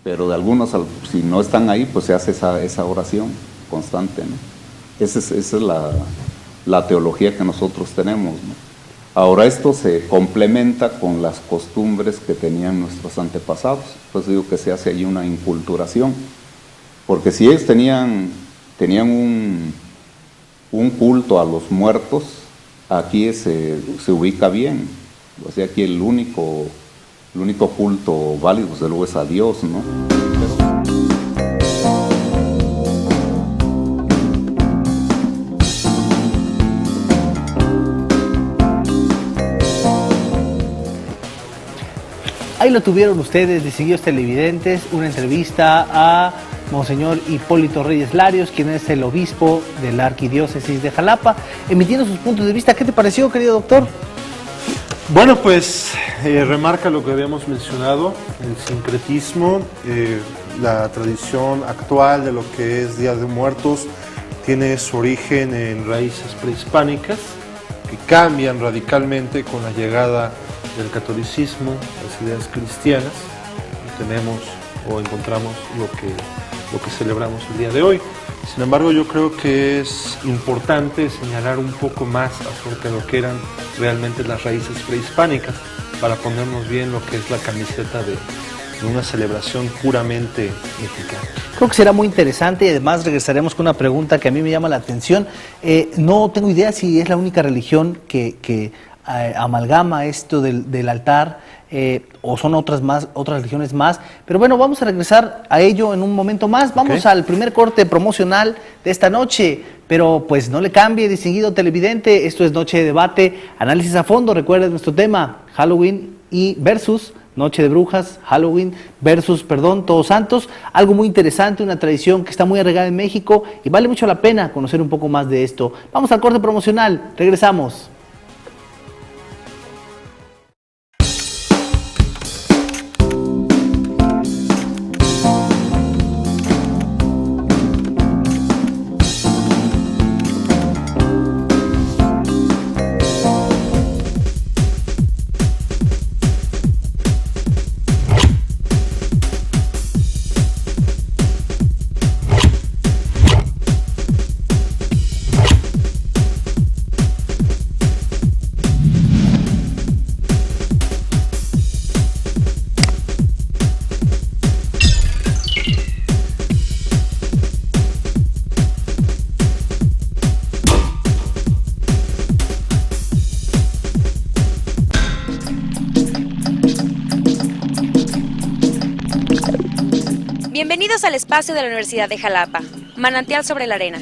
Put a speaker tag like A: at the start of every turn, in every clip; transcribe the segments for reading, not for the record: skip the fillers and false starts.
A: pero de algunos, si no están ahí, pues se hace esa oración constante, ¿no? Esa es la teología que nosotros tenemos, ¿no? Ahora esto se complementa con las costumbres que tenían nuestros antepasados, pues digo que se hace allí una inculturación, porque si ellos tenían un culto a los muertos, aquí se ubica bien, o sea, aquí el único culto válido, desde luego, es a Dios, ¿no?
B: Ahí lo tuvieron ustedes, distinguidos televidentes, una entrevista a Monseñor Hipólito Reyes Larios, quien es el obispo de la Arquidiócesis de Jalapa, emitiendo sus puntos de vista. ¿Qué te pareció, querido doctor?
C: Bueno, pues remarca lo que habíamos mencionado, el sincretismo, la tradición actual de lo que es Día de Muertos tiene su origen en raíces prehispánicas que cambian radicalmente con la llegada del catolicismo, las ideas cristianas, y tenemos o encontramos lo que celebramos el día de hoy. Sin embargo, yo creo que es importante señalar un poco más acerca de lo que eran realmente las raíces prehispánicas para ponernos bien lo que es la camiseta de una celebración puramente mexicana.
B: Creo que será muy interesante y además regresaremos con una pregunta que a mí me llama la atención. No tengo idea si es la única religión que amalgama esto del altar o son otras religiones más, pero bueno, vamos a regresar a ello en un momento más. Vamos al primer corte promocional de esta noche, pero pues no le cambie, distinguido televidente. Esto es Noche de Debate, análisis a fondo. Recuerden nuestro tema, Halloween y versus Noche de Brujas, Halloween versus, Todos Santos. Algo muy interesante, una tradición que está muy arraigada en México y vale mucho la pena conocer un poco más de esto. Vamos al corte promocional, regresamos.
D: Bienvenidos al espacio de la Universidad de Jalapa, Manantial sobre la Arena.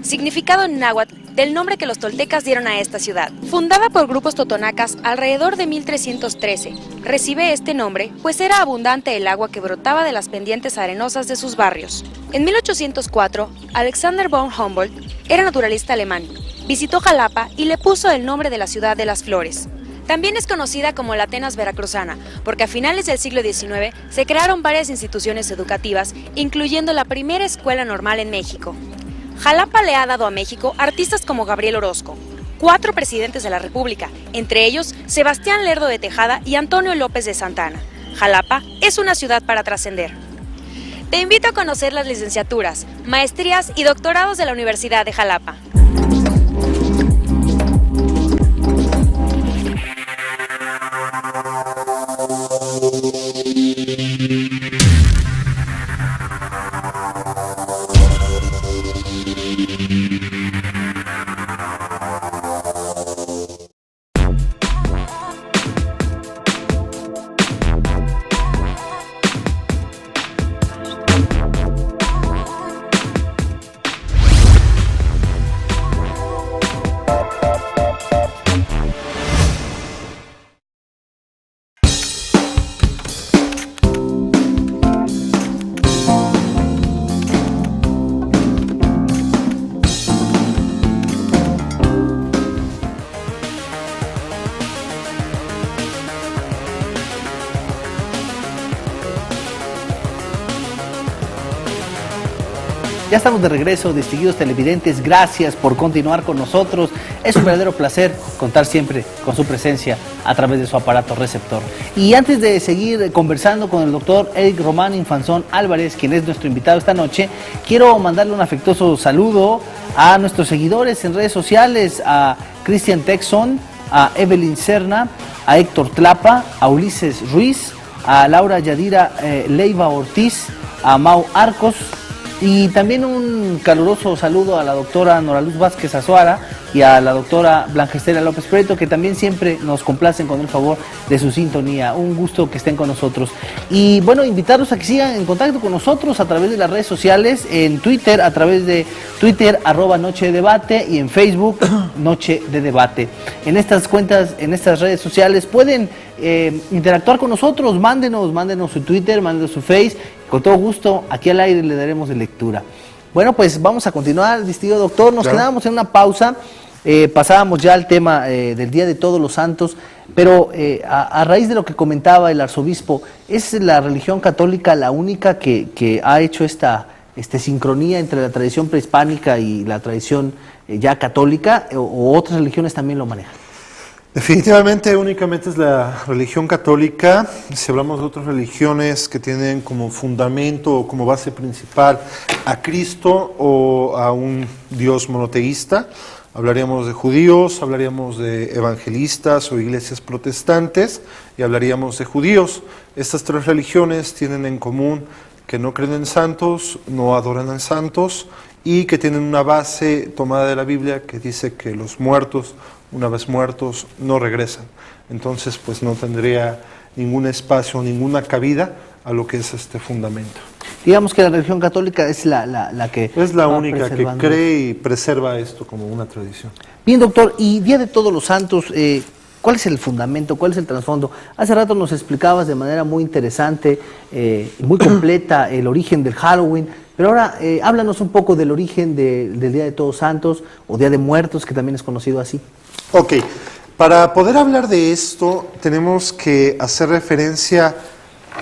D: Significado en náhuatl del nombre que los toltecas dieron a esta ciudad. Fundada por grupos totonacas alrededor de 1313, recibe este nombre pues era abundante el agua que brotaba de las pendientes arenosas de sus barrios. En 1804, Alexander von Humboldt era naturalista alemán. Visitó Jalapa y le puso el nombre de la ciudad de las flores. También es conocida como la Atenas veracruzana, porque a finales del siglo XIX se crearon varias instituciones educativas, incluyendo la primera escuela normal en México. Jalapa le ha dado a México artistas como Gabriel Orozco, 4 presidentes de la República, entre ellos Sebastián Lerdo de Tejada y Antonio López de Santana. Jalapa es una ciudad para trascender. Te invito a conocer las licenciaturas, maestrías y doctorados de la Universidad de Jalapa.
B: Ya estamos de regreso, distinguidos televidentes, gracias por continuar con nosotros. Es un verdadero placer contar siempre con su presencia a través de su aparato receptor. Y antes de seguir conversando con el doctor Eric Román Infanzón Álvarez, quien es nuestro invitado esta noche, quiero mandarle un afectuoso saludo a nuestros seguidores en redes sociales, a Cristian Texon, a Evelyn Serna, a Héctor Tlapa, a Ulises Ruiz, a Laura Yadira Leiva Ortiz, a Mau Arcos, y también un caluroso saludo a la doctora Noraluz Vázquez Azuara y a la doctora Blanca Estela López Prieto, que también siempre nos complacen con el favor de su sintonía. Un gusto que estén con nosotros. Y bueno, invitarlos a que sigan en contacto con nosotros a través de las redes sociales, en Twitter, a través de Twitter, @Noche de Debate, y en Facebook, Noche de Debate. En estas cuentas, en estas redes sociales, pueden interactuar con nosotros, mándenos su Twitter, mándenos su Face. Con todo gusto, aquí al aire le daremos de lectura. Bueno, pues vamos a continuar, distinguido doctor. Nos quedábamos en una pausa, pasábamos ya al tema del Día de Todos los Santos, pero a raíz de lo que comentaba el arzobispo, ¿es la religión católica la única que ha hecho esta sincronía entre la tradición prehispánica y la tradición ya católica, o otras religiones también lo manejan?
C: Definitivamente únicamente es la religión católica. Si hablamos de otras religiones que tienen como fundamento o como base principal a Cristo o a un Dios monoteísta, hablaríamos de judíos, hablaríamos de evangelistas o iglesias protestantes y hablaríamos de judíos. Estas tres religiones tienen en común que no creen en santos, no adoran a santos y que tienen una base tomada de la Biblia que dice que los muertos, una vez muertos, no regresan. Entonces, pues no tendría ningún espacio, ninguna cabida a lo que es este fundamento.
B: Digamos que la religión católica es la que
C: es la
B: va
C: única que cree y preserva esto como una tradición.
B: Bien, doctor, y Día de Todos los Santos, ¿cuál es el fundamento? ¿Cuál es el trasfondo? Hace rato nos explicabas de manera muy interesante, muy completa, el origen del Halloween, pero ahora háblanos un poco del origen del Día de Todos Santos o Día de Muertos, que también es conocido así.
C: Ok, para poder hablar de esto tenemos que hacer referencia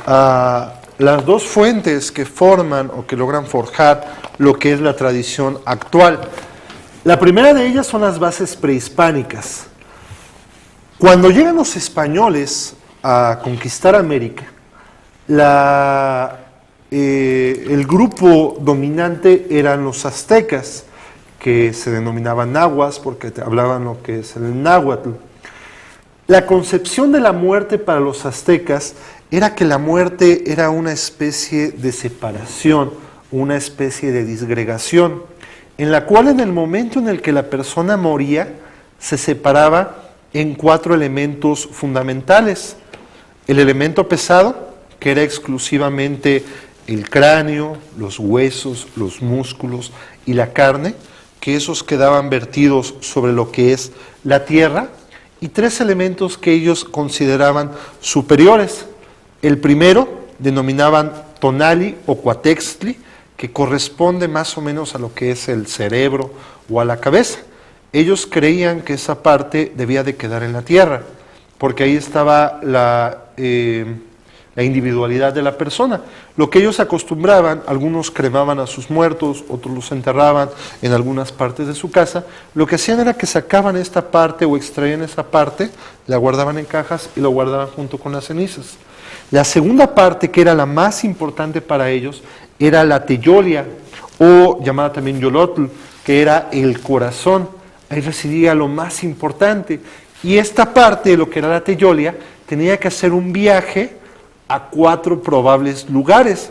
C: a las dos fuentes que forman o que logran forjar lo que es la tradición actual. La primera de ellas son las bases prehispánicas. Cuando llegan los españoles a conquistar América, el grupo dominante eran los aztecas, que se denominaban nahuas porque hablaban lo que es el náhuatl. La concepción de la muerte para los aztecas era que la muerte era una especie de separación, una especie de disgregación, en la cual en el momento en el que la persona moría, se separaba en 4 elementos fundamentales. El elemento pesado, que era exclusivamente el cráneo, los huesos, los músculos y la carne, que esos quedaban vertidos sobre lo que es la tierra, y 3 elementos que ellos consideraban superiores. El primero denominaban tonali o cuatextli, que corresponde más o menos a lo que es el cerebro o a la cabeza. Ellos creían que esa parte debía de quedar en la tierra, porque ahí estaba la individualidad de la persona. Lo que ellos acostumbraban, algunos cremaban a sus muertos, otros los enterraban en algunas partes de su casa, lo que hacían era que sacaban esta parte o extraían esa parte, la guardaban en cajas y lo guardaban junto con las cenizas. La segunda parte, que era la más importante para ellos, era la teyolia, o llamada también yolotl, que era el corazón. Ahí residía lo más importante. Y esta parte, lo que era la teyolia, tenía que hacer un viaje a 4 probables lugares.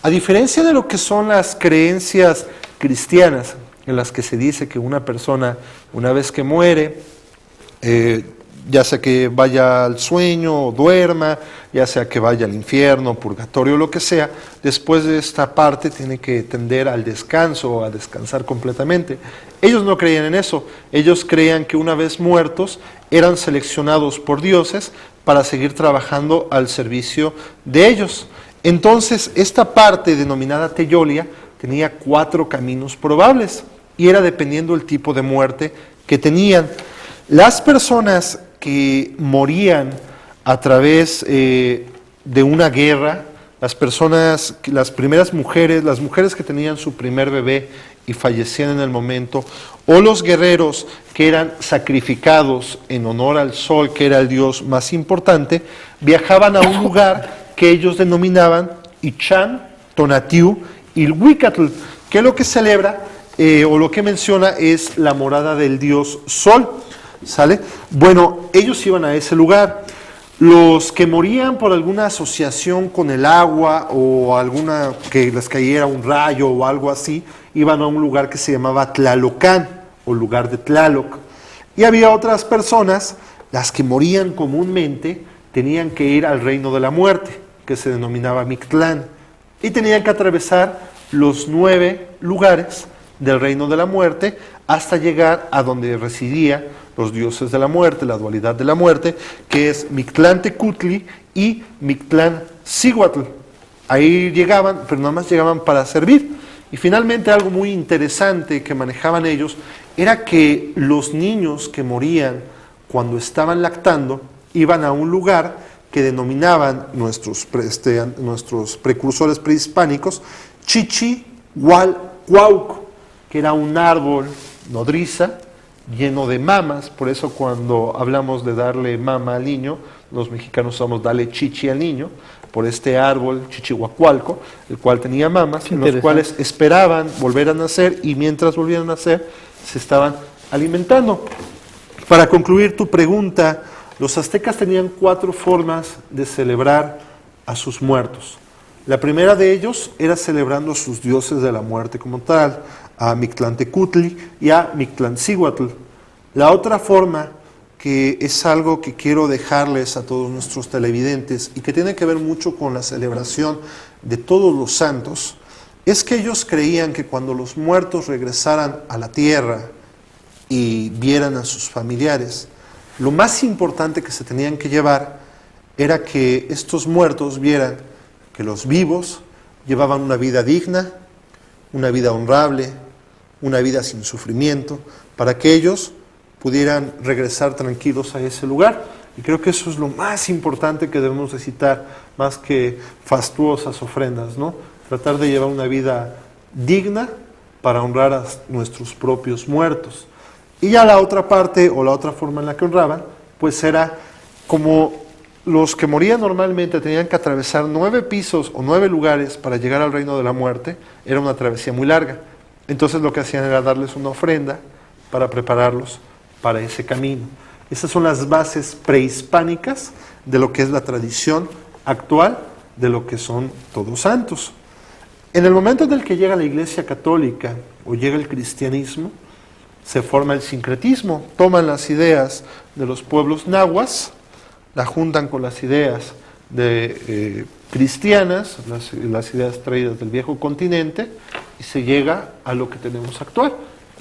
C: A diferencia de lo que son las creencias cristianas, en las que se dice que una persona, una vez que muere, ya sea que vaya al sueño o duerma, ya sea que vaya al infierno, purgatorio, lo que sea, después de esta parte tiene que tender al descanso, a descansar completamente. Ellos no creían en eso. Ellos creían que una vez muertos eran seleccionados por dioses para seguir trabajando al servicio de ellos. Entonces, esta parte denominada teyolia tenía 4 caminos probables y era dependiendo del tipo de muerte que tenían. Las personas que morían a través de una guerra, las personas, las primeras mujeres, las mujeres que tenían su primer bebé y fallecían en el momento, o los guerreros que eran sacrificados en honor al sol, que era el dios más importante, viajaban a un lugar que ellos denominaban Ichan, Tonatiuh, Ilhuicatl, que lo que celebra o lo que menciona es la morada del dios Sol, ¿sale? Bueno, ellos iban a ese lugar. Los que morían por alguna asociación con el agua o alguna que les cayera un rayo o algo así, iban a un lugar que se llamaba Tlalocán o lugar de Tlaloc. Y había otras personas, las que morían comúnmente, tenían que ir al reino de la muerte, que se denominaba Mictlán, y tenían que atravesar los 9 lugares del reino de la muerte hasta llegar a donde residían los dioses de la muerte, la dualidad de la muerte, que es Mictlantecutli y Mictlancihuatl. Ahí llegaban, pero nada más llegaban para servir. Y finalmente algo muy interesante que manejaban ellos era que los niños que morían cuando estaban lactando iban a un lugar que denominaban nuestros precursores prehispánicos Chichihualcuauco, que era un árbol nodriza lleno de mamas. Por eso cuando hablamos de darle mama al niño, los mexicanos usamos darle chichi al niño, por este árbol Chichihuacualco, el cual tenía mamas, en los cuales esperaban volver a nacer, y mientras volvían a nacer se estaban alimentando. Para concluir tu pregunta, los aztecas tenían 4 formas de celebrar a sus muertos. La primera de ellos era celebrando a sus dioses de la muerte como tal, a Mictlantecutli y a Mictlancihuatl. La otra forma, que es algo que quiero dejarles a todos nuestros televidentes y que tiene que ver mucho con la celebración de todos los santos, es que ellos creían que cuando los muertos regresaran a la tierra y vieran a sus familiares, lo más importante que se tenían que llevar era que estos muertos vieran que los vivos llevaban una vida digna, una vida honrable, una vida sin sufrimiento, para que ellos pudieran regresar tranquilos a ese lugar. Y creo que eso es lo más importante que debemos recitar, más que fastuosas ofrendas, ¿no? Tratar de llevar una vida digna para honrar a nuestros propios muertos. Y ya la otra parte, o la otra forma en la que honraban, pues era como los que morían normalmente tenían que atravesar 9 pisos o 9 lugares para llegar al reino de la muerte. Era una travesía muy larga. Entonces lo que hacían era darles una ofrenda para prepararlos para ese camino. Esas son las bases prehispánicas de lo que es la tradición actual de lo que son todos santos. En el momento en el que llega la Iglesia Católica o llega el cristianismo, se forma el sincretismo. Toman las ideas de los pueblos nahuas, la juntan con las ideas de cristianas, las ideas traídas del viejo continente, y se llega a lo que tenemos actual.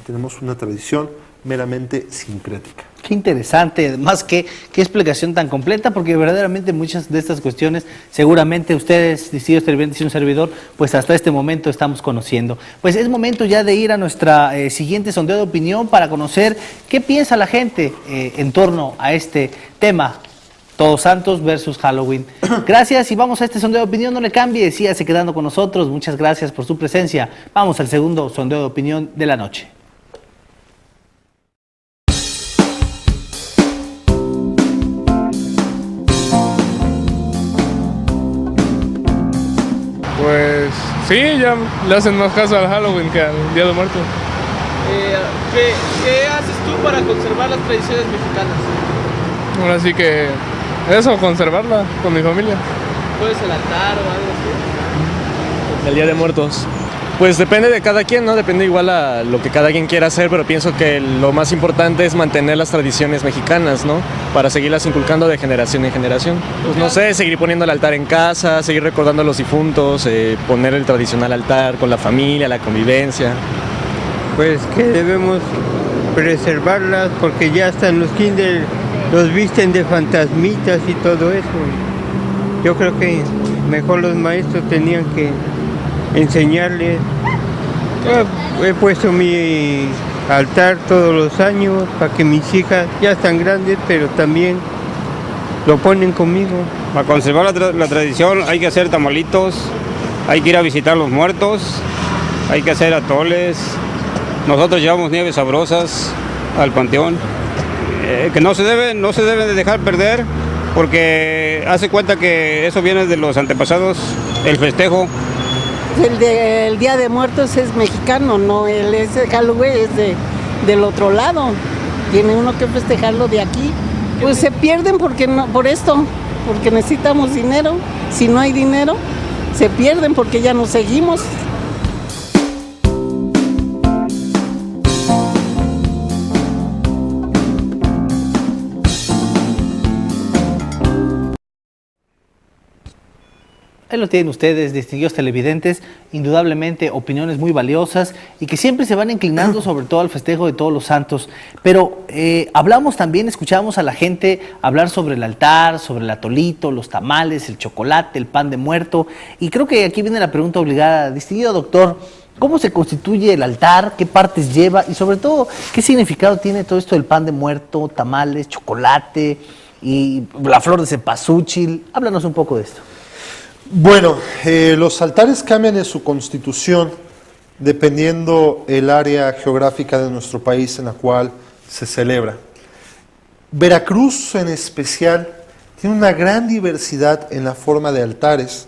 C: Tenemos una tradición meramente sincrética.
B: Qué interesante, además qué explicación tan completa, porque verdaderamente muchas de estas cuestiones seguramente ustedes, distinguidos televidentes y un servidor, pues hasta este momento estamos conociendo. Pues es momento ya de ir a nuestra siguiente sondeo de opinión para conocer qué piensa la gente en torno a este tema, Todos Santos versus Halloween. Gracias y vamos a este sondeo de opinión, no le cambie, sígase quedando con nosotros, muchas gracias por su presencia. Vamos al segundo sondeo de opinión de la noche.
E: Pues sí, ya le hacen más caso al Halloween que al Día de Muertos.
F: ¿Qué haces tú para conservar las tradiciones mexicanas?
E: Ahora sí que eso, conservarla con mi familia.
F: ¿Puedes el altar o algo así?
G: El Día de Muertos. Pues depende de cada quien, ¿no? Depende igual a lo que cada quien quiera hacer, pero pienso que lo más importante es mantener las tradiciones mexicanas, ¿no? Para seguirlas inculcando de generación en generación. Pues no sé, seguir poniendo el altar en casa, seguir recordando a los difuntos, poner el tradicional altar con la familia, la convivencia.
H: Pues que debemos preservarlas porque ya hasta en los kinder los visten de fantasmitas y todo eso. Yo creo que mejor los maestros tenían que enseñarles. He puesto mi altar todos los años para que mis hijas ya están grandes, pero también lo ponen conmigo.
I: Para conservar la tradición hay que hacer tamalitos, hay que ir a visitar los muertos, hay que hacer atoles. Nosotros llevamos nieves sabrosas al panteón, que no se deben de dejar perder, porque hace cuenta que eso viene de los antepasados, el festejo.
J: El Día de Muertos es mexicano, no, ese Halloween es del otro lado. Tiene uno que festejarlo de aquí. Pues se pierden porque necesitamos dinero. Si no hay dinero, se pierden porque ya no seguimos.
B: Ahí lo tienen ustedes, distinguidos televidentes, indudablemente opiniones muy valiosas y que siempre se van inclinando sobre todo al festejo de Todos los Santos. Pero hablamos también, escuchamos a la gente hablar sobre el altar, sobre el atolito, los tamales, el chocolate, el pan de muerto. Y creo que aquí viene la pregunta obligada. Distinguido doctor, ¿cómo se constituye el altar? ¿Qué partes lleva? Y sobre todo, ¿qué significado tiene todo esto del pan de muerto, tamales, chocolate y la flor de cempasúchil? Háblanos un poco de esto.
C: Bueno, los altares cambian en su constitución dependiendo el área geográfica de nuestro país en la cual se celebra. Veracruz en especial tiene una gran diversidad en la forma de altares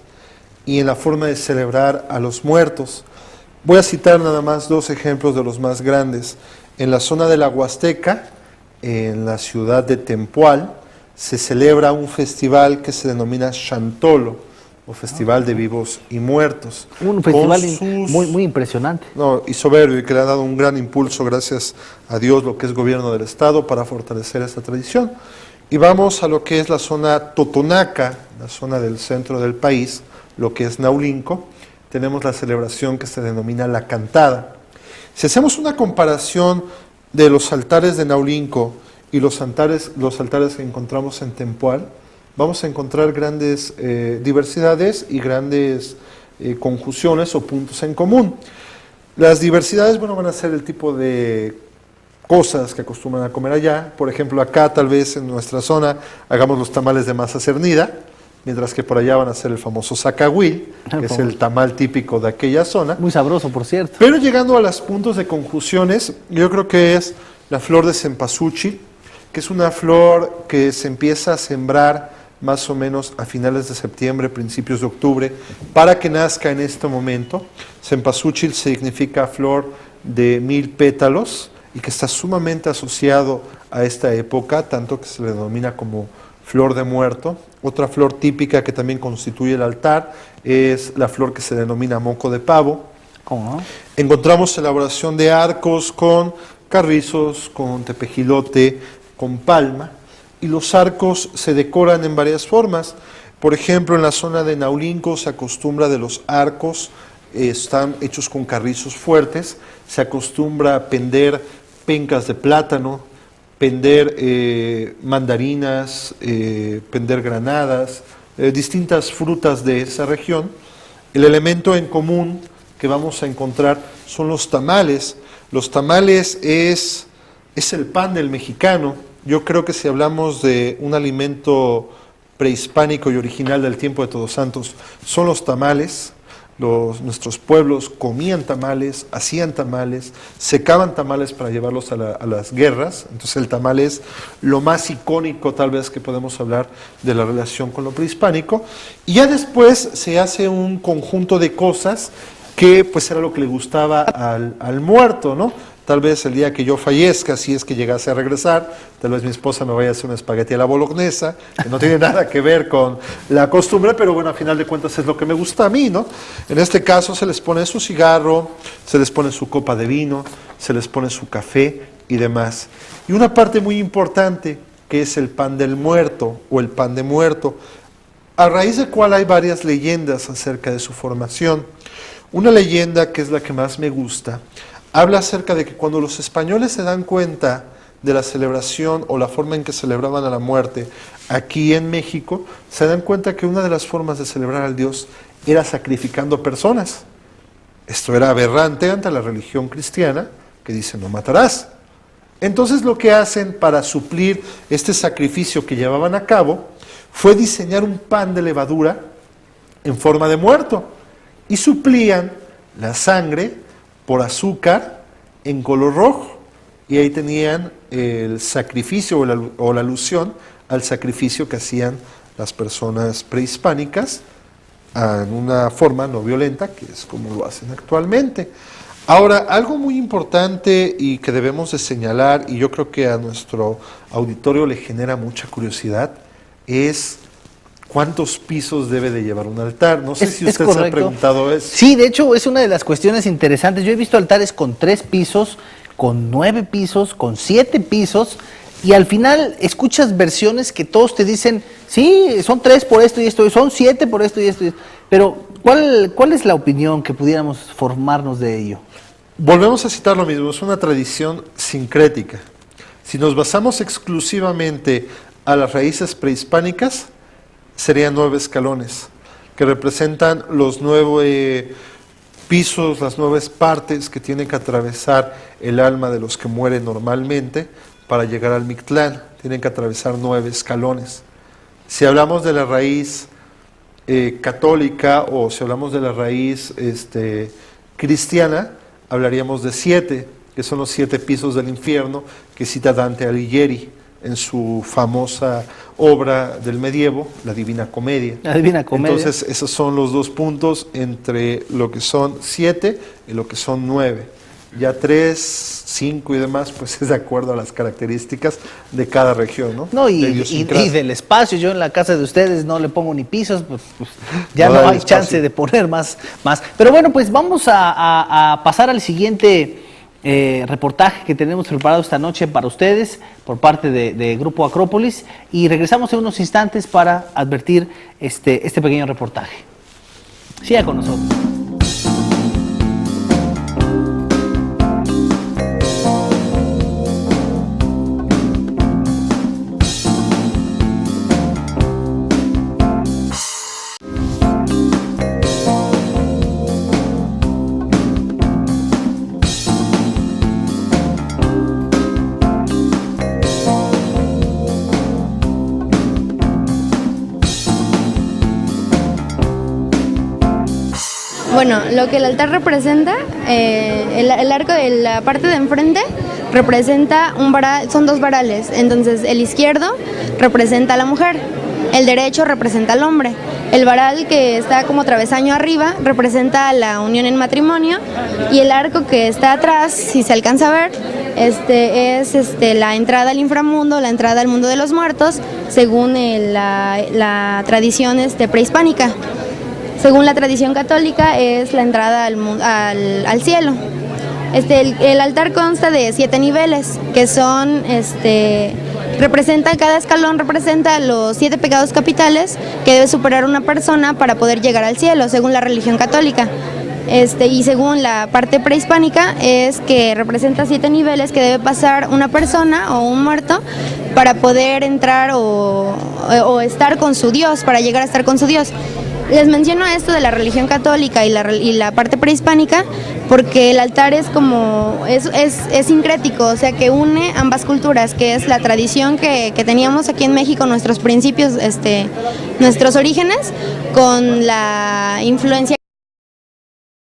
C: y en la forma de celebrar a los muertos. Voy a citar nada más 2 ejemplos de los más grandes. En la zona de la Huasteca, en la ciudad de Tempual, se celebra un festival que se denomina Xantolo, o Festival de Vivos y Muertos.
B: Un festival muy impresionante.
C: Y soberbio, y que le ha dado un gran impulso, gracias a Dios, lo que es gobierno del Estado, para fortalecer esta tradición. Y vamos a lo que es la zona totonaca, la zona del centro del país, lo que es Naulinco. Tenemos la celebración que se denomina la cantada. Si hacemos una comparación de los altares de Naulinco y los altares que encontramos en Tempual, vamos a encontrar grandes diversidades y grandes conjunciones o puntos en común. Las diversidades, van a ser el tipo de cosas que acostumbran a comer allá. Por ejemplo, acá tal vez en nuestra zona hagamos los tamales de masa cernida, mientras que por allá van a ser el famoso zacahuil, que es el tamal típico de aquella zona.
B: Muy sabroso, por cierto.
C: Pero llegando a los puntos de conjunciones, yo creo que es la flor de cempasúchil, que es una flor que se empieza a sembrar más o menos a finales de septiembre, principios de octubre, para que nazca en este momento. Cempasúchil significa flor de 1000 pétalos y que está sumamente asociado a esta época, tanto que se le denomina como flor de muerto. Otra flor típica que también constituye el altar es la flor que se denomina moco de pavo.
B: ¿Cómo no?
C: Encontramos elaboración de arcos con carrizos, con tepejilote, con palma. Y los arcos se decoran en varias formas. Por ejemplo, en la zona de Naulinco se acostumbra de los arcos, están hechos con carrizos fuertes, se acostumbra a pender pencas de plátano, pender mandarinas, pender granadas, distintas frutas de esa región. El elemento en común que vamos a encontrar son los tamales. Los tamales es el pan del mexicano. Yo creo que si hablamos de un alimento prehispánico y original del tiempo de Todos Santos, son los tamales. Nuestros pueblos comían tamales, hacían tamales, secaban tamales para llevarlos a las guerras. Entonces el tamal es lo más icónico tal vez que podemos hablar de la relación con lo prehispánico. Y ya después se hace un conjunto de cosas que pues era lo que le gustaba al muerto, ¿no? Tal vez el día que yo fallezca, si es que llegase a regresar, tal vez mi esposa me vaya a hacer un espagueti a la bolognesa, que no tiene nada que ver con la costumbre, pero bueno, a final de cuentas es lo que me gusta a mí, ¿no? En este caso se les pone su cigarro, se les pone su copa de vino, se les pone su café y demás. Y una parte muy importante, que es el pan del muerto o el pan de muerto, a raíz de cual hay varias leyendas acerca de su formación. Una leyenda, que es la que más me gusta, habla acerca de que cuando los españoles se dan cuenta de la celebración o la forma en que celebraban a la muerte aquí en México, se dan cuenta que una de las formas de celebrar al Dios era sacrificando personas. Esto era aberrante ante la religión cristiana, que dice no matarás. Entonces lo que hacen para suplir este sacrificio que llevaban a cabo fue diseñar un pan de levadura en forma de muerto y suplían la sangre por azúcar en color rojo. Y ahí tenían el sacrificio o la alusión al sacrificio que hacían las personas prehispánicas en una forma no violenta, que es como lo hacen actualmente. Ahora, algo muy importante y que debemos de señalar, y yo creo que a nuestro auditorio le genera mucha curiosidad, es cuántos pisos debe de llevar un altar. No sé si usted se ha preguntado eso.
B: Sí, de hecho es una de las cuestiones interesantes. Yo he visto altares con 3 pisos, con 9 pisos, con 7 pisos, y al final escuchas versiones que todos te dicen, sí, son 3 por esto y esto, son 7 por esto y esto. Pero, ¿cuál es la opinión que pudiéramos formarnos de ello?
C: Volvemos a citar lo mismo, es una tradición sincrética. Si nos basamos exclusivamente a las raíces prehispánicas, serían 9 escalones, que representan los 9 pisos, las 9 partes que tiene que atravesar el alma de los que mueren normalmente para llegar al Mictlán. Tienen que atravesar 9 escalones. Si hablamos de la raíz católica o si hablamos de la raíz cristiana, hablaríamos de 7, que son los 7 pisos del infierno que cita Dante Alighieri en su famosa obra del medievo, La Divina Comedia.
B: La Divina Comedia.
C: Entonces, esos son los 2 puntos entre lo que son 7 y lo que son 9. Ya 3, 5 y demás, pues es de acuerdo a las características de cada región, ¿no?
B: No, y del espacio. Yo en la casa de ustedes no le pongo ni pisos, pues ya no hay chance de poner más. Pero bueno, pues vamos a pasar al siguiente reportaje que tenemos preparado esta noche para ustedes por parte de Grupo Acrópolis, y regresamos en unos instantes para advertir este pequeño reportaje. Siga con nosotros.
K: Bueno, lo que el altar representa, el arco de la parte de enfrente representa un varal, son 2 varales. Entonces el izquierdo representa a la mujer, el derecho representa al hombre. El varal que está como travesaño arriba representa la unión en matrimonio, y el arco que está atrás, si se alcanza a ver, es la entrada al inframundo, la entrada al mundo de los muertos, según la tradición prehispánica. Según la tradición católica, es la entrada al cielo. El altar consta de 7 niveles, que son, cada escalón representa los 7 pecados capitales que debe superar una persona para poder llegar al cielo, según la religión católica. Y según la parte prehispánica, es que representa 7 niveles que debe pasar una persona o un muerto para poder entrar o estar con su Dios, para llegar a estar con su Dios. Les menciono esto de la religión católica y la parte prehispánica porque el altar es sincrético, o sea que une ambas culturas, que es la tradición que teníamos aquí en México, nuestros principios, nuestros orígenes, con la influencia